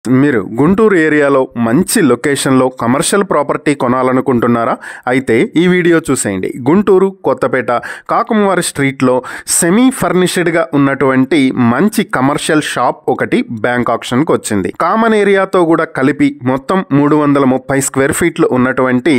మీరు గుంటూరు ఏరియాలో మంచి లొకేషన్లో కమర్షియల్ ప్రాపర్టీ కొనాలనుకుంటున్నారా? అయితే ఈ వీడియో చూసేయండి. గుంటూరు కొత్తపేట కాకుమవారి స్ట్రీట్లో సెమీ ఫర్నిష్డ్గా ఉన్నటువంటి మంచి కమర్షియల్ షాప్ ఒకటి బ్యాంక్ ఆప్షన్కి వచ్చింది. కామన్ ఏరియాతో కూడా కలిపి మొత్తం 330 స్క్వేర్ ఫీట్లు ఉన్నటువంటి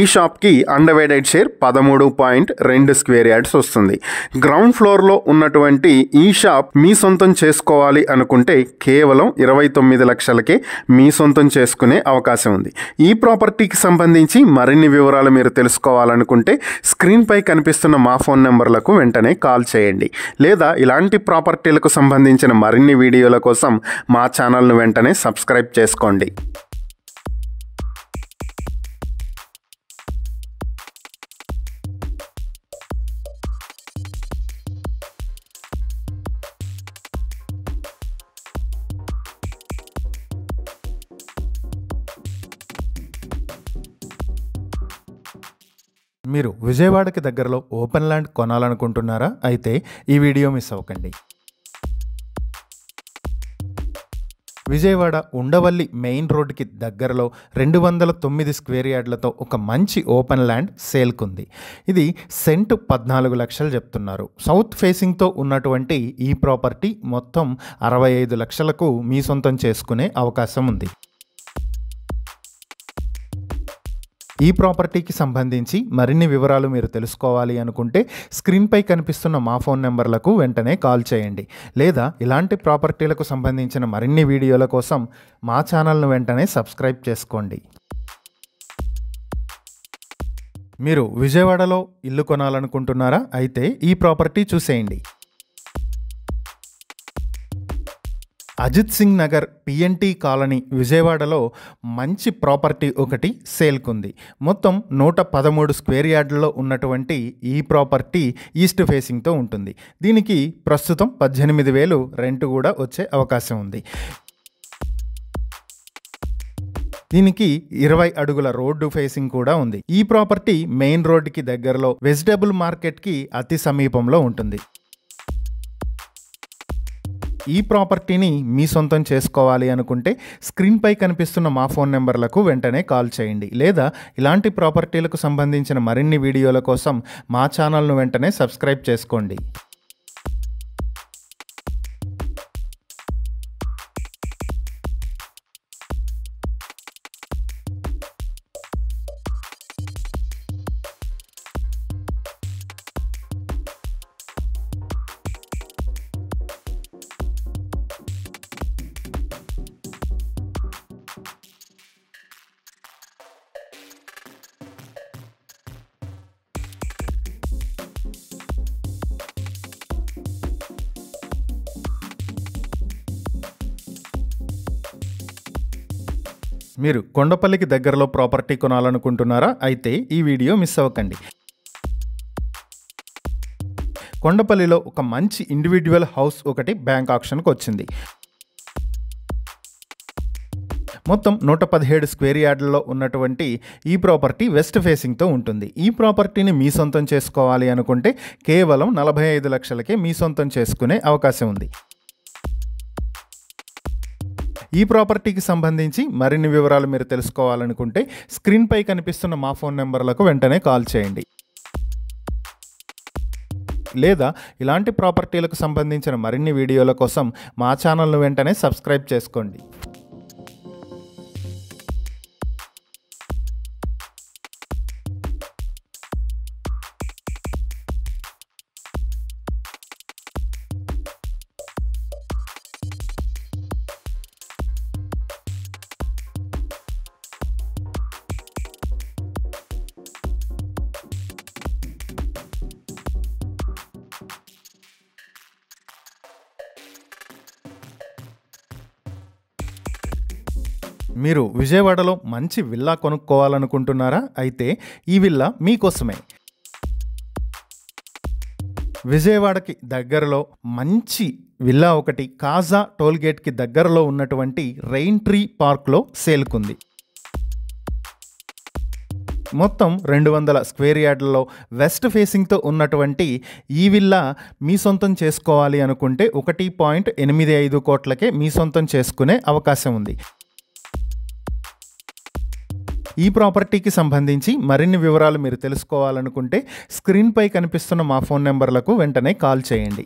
ఈ షాప్కి అన్డివైడెడ్ షేర్ 13.2 స్క్వేర్ యార్డ్స్ వస్తుంది. గ్రౌండ్ ఫ్లోర్లో ఉన్నటువంటి ఈ షాప్ మీ సొంతం చేసుకోవాలి అనుకుంటే కేవలం 29 లక్షలకే మీ సొంతం చేసుకునే అవకాశం ఉంది. ఈ ప్రాపర్టీకి సంబంధించి మరిన్ని వివరాలు మీరు తెలుసుకోవాలనుకుంటే స్క్రీన్పై కనిపిస్తున్న మా ఫోన్ నెంబర్లకు వెంటనే కాల్ చేయండి. లేదా ఇలాంటి ప్రాపర్టీలకు సంబంధించిన మరిన్ని వీడియోల కోసం మా ఛానల్ను వెంటనే సబ్స్క్రైబ్ చేసుకోండి. మీరు విజయవాడకి దగ్గరలో ఓపెన్ ల్యాండ్ కొనాలనుకుంటున్నారా? అయితే ఈ వీడియో మిస్ అవ్వకండి. విజయవాడ ఉండవల్లి మెయిన్ రోడ్డుకి దగ్గరలో 209 స్క్వేర్ యార్డ్లతో ఒక మంచి ఓపెన్ ల్యాండ్ సేల్కుంది. ఇది సెంటు 14 లక్షలు చెప్తున్నారు. సౌత్ ఫేసింగ్తో ఉన్నటువంటి ఈ ప్రాపర్టీ మొత్తం 65 లక్షలకు మీ సొంతం చేసుకునే అవకాశం ఉంది. ఈ ప్రాపర్టీకి సంబంధించి మరిన్ని వివరాలు మీరు తెలుసుకోవాలి అనుకుంటే స్క్రీన్పై కనిపిస్తున్న మా ఫోన్ నెంబర్లకు వెంటనే కాల్ చేయండి. లేదా ఇలాంటి ప్రాపర్టీలకు సంబంధించిన మరిన్ని వీడియోల కోసం మా ఛానల్ను వెంటనే సబ్స్క్రైబ్ చేసుకోండి. మీరు విజయవాడలో ఇల్లు కొనాలనుకుంటున్నారా? అయితే ఈ ప్రాపర్టీ చూసేయండి. అజిత్ సింగ్ నగర్ పిఎన్టీ కాలనీ విజయవాడలో మంచి ప్రాపర్టీ ఒకటి సేల్కుంది. మొత్తం 113 స్క్వేర్ యార్డ్లలో ఉన్నటువంటి ఈ ప్రాపర్టీ ఈస్ట్ ఫేసింగ్తో ఉంటుంది. దీనికి ప్రస్తుతం 18,000 రెంట్ కూడా వచ్చే అవకాశం ఉంది. దీనికి 20 అడుగుల రోడ్డు ఫేసింగ్ కూడా ఉంది. ఈ ప్రాపర్టీ మెయిన్ రోడ్డుకి దగ్గరలో వెజిటబుల్ మార్కెట్కి అతి సమీపంలో ఉంటుంది. ఈ ప్రాపర్టీని మీ సొంతం చేసుకోవాలి అనుకుంటే స్క్రీన్పై కనిపిస్తున్న మా ఫోన్ నెంబర్లకు వెంటనే కాల్ చేయండి. లేదా ఇలాంటి ప్రాపర్టీలకు సంబంధించిన మరిన్ని వీడియోల కోసం మా ఛానల్ను వెంటనే సబ్స్క్రైబ్ చేసుకోండి. మీరు కొండపల్లికి దగ్గరలో ప్రాపర్టీ కొనాలనుకుంటున్నారా? అయితే ఈ వీడియో మిస్ అవ్వకండి. కొండపల్లిలో ఒక మంచి ఇండివిడ్యువల్ హౌస్ ఒకటి బ్యాంక్ ఆప్షన్కి వచ్చింది. మొత్తం 117 స్క్వేర్ యార్డ్లలో ఉన్నటువంటి ఈ ప్రాపర్టీ వెస్ట్ ఫేసింగ్తో ఉంటుంది. ఈ ప్రాపర్టీని మీ సొంతం చేసుకోవాలి అనుకుంటే కేవలం 45 లక్షలకే మీ సొంతం చేసుకునే అవకాశం ఉంది. ఈ ప్రాపర్టీకి సంబంధించి మరిన్ని వివరాలు మీరు తెలుసుకోవాలనుకుంటే స్క్రీన్పై కనిపిస్తున్న మా ఫోన్ నెంబర్లకు వెంటనే కాల్ చేయండి. లేదా ఇలాంటి ప్రాపర్టీలకు సంబంధించిన మరిన్ని వీడియోల కోసం మా ఛానల్ను వెంటనే సబ్స్క్రైబ్ చేసుకోండి. మీరు విజయవాడలో మంచి విల్లా కొనుక్కోవాలనుకుంటున్నారా? అయితే ఈ విల్లా మీకోసమే. విజయవాడకి దగ్గరలో మంచి విల్లా ఒకటి కాజా టోల్గేట్కి దగ్గరలో ఉన్నటువంటి రెయిన్ ట్రీ పార్క్లో సేల్కుంది. మొత్తం 200 స్క్వేర్ యార్డ్లలో వెస్ట్ ఫేసింగ్తో ఉన్నటువంటి ఈ విల్లా మీ సొంతం చేసుకోవాలి అనుకుంటే 1.85 కోట్లకే మీ సొంతం చేసుకునే అవకాశం ఉంది. ఈ ప్రాపర్టీకి సంబంధించి మరిన్ని వివరాలు మీరు తెలుసుకోవాలనుకుంటే స్క్రీన్పై కనిపిస్తున్న మా ఫోన్ నెంబర్లకు వెంటనే కాల్ చేయండి.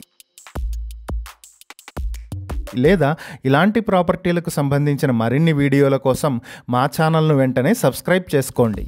లేదా ఇలాంటి ప్రాపర్టీలకు సంబంధించిన మరిన్ని వీడియోల కోసం మా ఛానల్ను వెంటనే సబ్స్క్రైబ్ చేసుకోండి.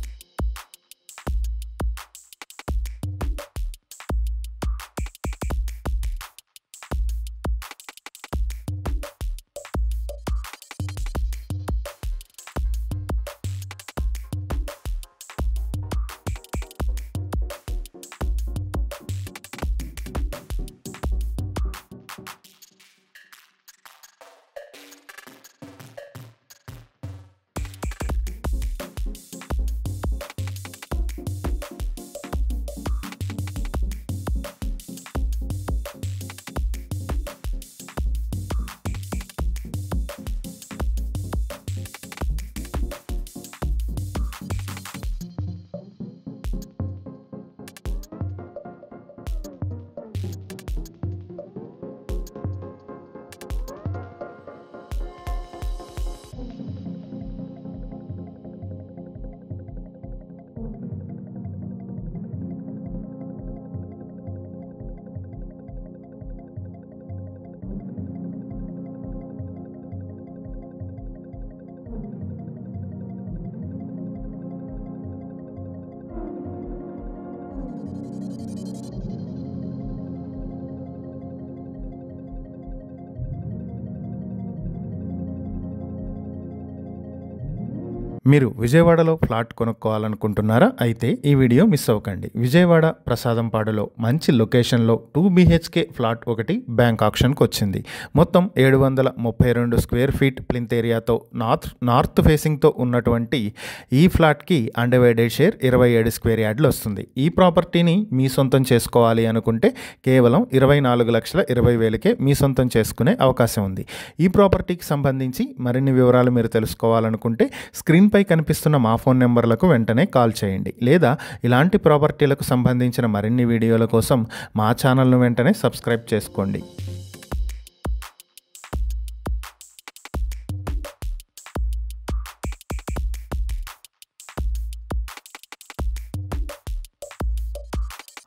మీరు విజయవాడలో ఫ్లాట్ కొనుక్కోవాలనుకుంటున్నారా? అయితే ఈ వీడియో మిస్ అవ్వకండి. విజయవాడ ప్రసాదంపాడులో మంచి లొకేషన్లో 2 BHK ఫ్లాట్ ఒకటి బ్యాంక్ ఆక్షన్కి వచ్చింది. మొత్తం 732 స్క్వేర్ ఫీట్ ప్లింత్ ఏరియాతో నార్త్ ఫేసింగ్తో ఉన్నటువంటి ఈ ఫ్లాట్కి అన్డివైడెడ్ షేర్ 27 స్క్వేర్ యార్డ్లు వస్తుంది. ఈ ప్రాపర్టీని మీ సొంతం చేసుకోవాలి అనుకుంటే కేవలం 24,20,000కే మీ సొంతం చేసుకునే అవకాశం ఉంది. ఈ ప్రాపర్టీకి సంబంధించి మరిన్ని వివరాలు మీరు తెలుసుకోవాలనుకుంటే స్క్రీన్పై కనిపిస్తున్న మా ఫోన్ నెంబర్లకు వెంటనే కాల్ చేయండి. లేదా ఇలాంటి ప్రాపర్టీలకు సంబంధించిన మరిన్ని వీడియోల కోసం మా ఛానల్ను వెంటనే సబ్స్క్రైబ్ చేసుకోండి.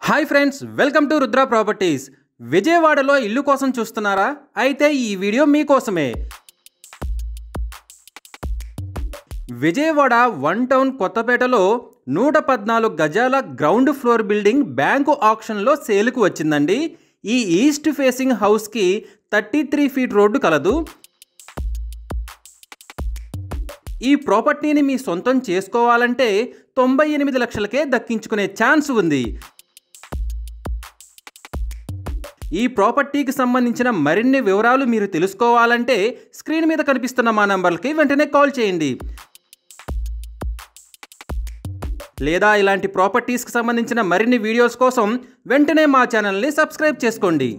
Hi friends, welcome to Rudra properties. విజయవాడలో ఇల్లు కోసం చూస్తున్నారా? అయితే ఈ వీడియో మీకోసమే. విజయవాడ 1 టౌన్ కొత్తపేటలో 114 గజాల గ్రౌండ్ ఫ్లోర్ బిల్డింగ్ బ్యాంకు ఆక్షన్లో సేల్కు వచ్చిందండి. ఈ ఈస్ట్ ఫేసింగ్ హౌస్కి 33 ఫీట్ రోడ్డు కలదు. ఈ ప్రాపర్టీని మీ సొంతం చేసుకోవాలంటే 98 లక్షలకే దక్కించుకునే ఛాన్స్ ఉంది. ఈ ప్రాపర్టీకి సంబంధించిన మరిన్ని వివరాలు మీరు తెలుసుకోవాలంటే స్క్రీన్ మీద కనిపిస్తున్న మా నంబర్లకి వెంటనే కాల్ చేయండి. లేదా ఇలాంటి ప్రాపర్టీస్కి సంబంధించిన మరిన్ని వీడియోస్ కోసం వెంటనే మా ఛానల్ని సబ్స్క్రైబ్ చేసుకోండి.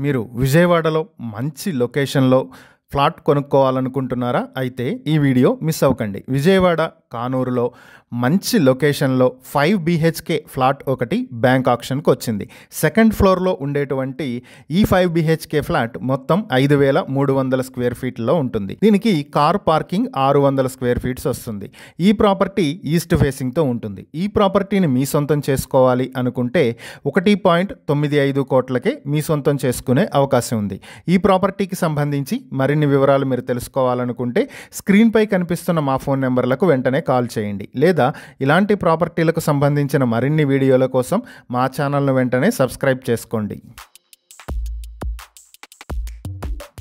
మీరు విజయవాడలో మంచి లొకేషన్లో ఫ్లాట్ కొనుక్కోవాలనుకుంటున్నారా? అయితే ఈ వీడియో మిస్ అవ్వకండి. విజయవాడ కానూరులో మంచి లొకేషన్లో 5 BHK ఫ్లాట్ ఒకటి బ్యాంక్ ఆక్షన్కి వచ్చింది. సెకండ్ ఫ్లోర్లో ఉండేటువంటి ఈ 5 BHK ఫ్లాట్ మొత్తం 5,300 స్క్వేర్ ఫీట్లో ఉంటుంది. దీనికి కార్ పార్కింగ్ 600 స్క్వేర్ ఫీట్స్ వస్తుంది. ఈ ప్రాపర్టీ ఈస్ట్ ఫేసింగ్తో ఉంటుంది. ఈ ప్రాపర్టీని మీ సొంతం చేసుకోవాలి అనుకుంటే 1.95 కోట్లకే మీ సొంతం చేసుకునే అవకాశం ఉంది. ఈ ప్రాపర్టీకి సంబంధించి మరిన్ని వివరాలు మీరు తెలుసుకోవాలనుకుంటే స్క్రీన్పై కనిపిస్తున్న మా ఫోన్ నెంబర్లకు వెంటనే కాల్ చేయండి. లేదా ఇలాంటి ప్రాపర్టీలకు సంబంధించిన మరిన్ని వీడియోల కోసం మా ఛానల్ను వెంటనే సబ్స్క్రైబ్ చేసుకోండి.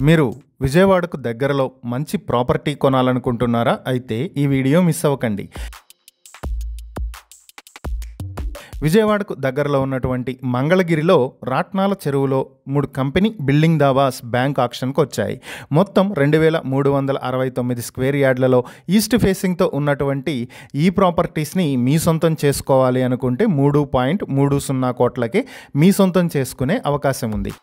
మీరు విజయవాడకు దగ్గరలో మంచి ప్రాపర్టీ కొనాలనుకుంటున్నారా? అయితే ఈ వీడియో మిస్ అవ్వకండి. విజయవాడకు దగ్గరలో ఉన్నటువంటి మంగళగిరిలో రాట్నాల చెరువులో 3 కంపెనీ బిల్డింగ్ దావాస్ బ్యాంక్ ఆక్షన్కు వచ్చాయి. మొత్తం 2369 స్క్వేర్ యార్డ్లలో ఈస్ట్ ఫేసింగ్తో ఉన్నటువంటి ఈ ప్రాపర్టీస్ని మీ సొంతం చేసుకోవాలి అనుకుంటే 3.30 కోట్లకే మీ సొంతం చేసుకునే అవకాశం ఉంది.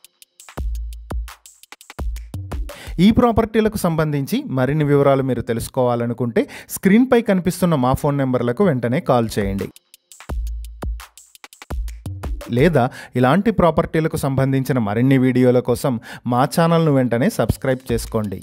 ఈ ప్రాపర్టీలకు సంబంధించి మరిన్ని వివరాలు మీరు తెలుసుకోవాలనుకుంటే స్క్రీన్పై కనిపిస్తున్న మా ఫోన్ నెంబర్లకు వెంటనే కాల్ చేయండి. లేదా ఇలాంటి ప్రాపర్టీలకు సంబంధించిన మరిన్ని వీడియోల కోసం మా ఛానల్ను వెంటనే సబ్స్క్రైబ్ చేసుకోండి.